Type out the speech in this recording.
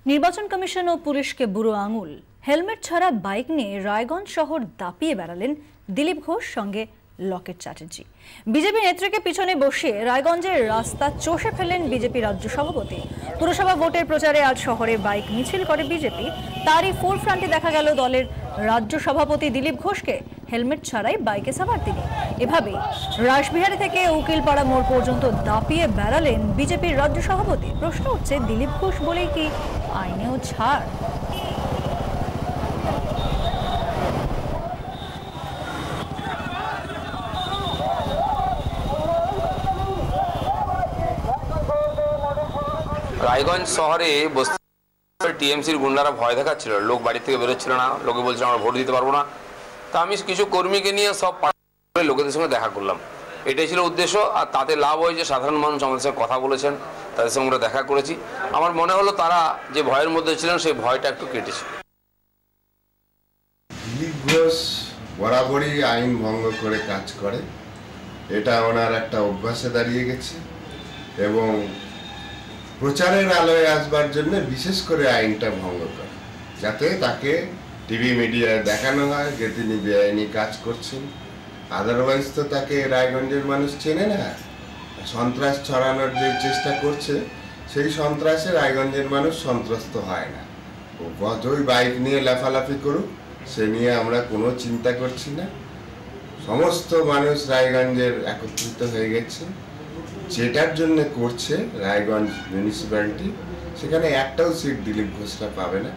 নির্বাচন কমিশন ও পুলিশকে বুড়ো আঙুল। হেলমেট ছাড়া বাইক নিয়ে রায়গঞ্জ শহর দাপিয়ে বেড়ালেন দিলীপ ঘোষ সঙ্গে লকেট চ্যাটার্জি। বিজেপি নেত্রীকে পিছনে বসিয়ে রায়গঞ্জের রাস্তা চষে ফেলেন বিজেপি রাজ্য সভাপতি। পুরসভা ভোটের প্রচারে আজ শহরে বাইক মিছিল করে বিজেপি। তারই ফোরফ্রন্টে দেখা গেল দলের রাজ্য সভাপতি দিলীপ ঘোষকে হেলমেট ছাড়াই বাইকে সাবার তিনি। এভাবেই রাসবিহারী থেকে উকিলপাড়া মোড় পর্যন্ত দাপিয়ে বেড়ালেন বিজেপির রাজ্য সভাপতি। প্রশ্ন উঠছে, দিলীপ ঘোষ বলেই কি আইনেও ছাড়? রায়গঞ্জ শহরে টিএমসির গুন্ডারা ভয় দেখাচ্ছিল, লোক বাড়ি থেকে বেরোচ্ছিল না, লোকে বলছিল আমরা ভোট দিতে পারবো না। তা আমি কিছু কর্মীকে নিয়ে সব লোকেদের সঙ্গে দেখা করলাম, এটাই ছিল উদ্দেশ্য। আর তাতে লাভ হয়েছে, সাধারণ মানুষ আমাদের সঙ্গে কথা বলেছেন, তাদের সঙ্গে আমরা দেখা করেছি। আমার মনে হলো তারা যে ভয়ের মধ্যে ছিলেন সেই ভয়টা একটু কেটেছে। দিলীপ ঘোষ বরাবরই আইন ভঙ্গ করে কাজ করে, এটা ওনার একটা অভ্যাসে দাঁড়িয়ে গেছে এবং প্রচারের আলোয় আসবার জন্য বিশেষ করে আইনটা ভঙ্গ করে, যাতে তাকে টিভি মিডিয়ায় দেখানো হয় যে তিনি বেআইনি কাজ করছেন। আদারওয়াইজ তো তাকে রায়গঞ্জের মানুষ চেনে না। সন্ত্রাস ছড়ানোর যে চেষ্টা করছে, সেই সন্ত্রাসে রায়গঞ্জের মানুষ সন্ত্রস্ত হয় না। ও যতই বাইক নিয়ে লাফালাফি করুক, সে নিয়ে আমরা কোনো চিন্তা করছি না। সমস্ত মানুষ রায়গঞ্জের একত্রিত হয়ে গেছে, যেটার জন্য করছে রায়গঞ্জ মিউনিসিপ্যালিটি, সেখানে একটাও সিট দিলীপ ঘোষরা পাবে না।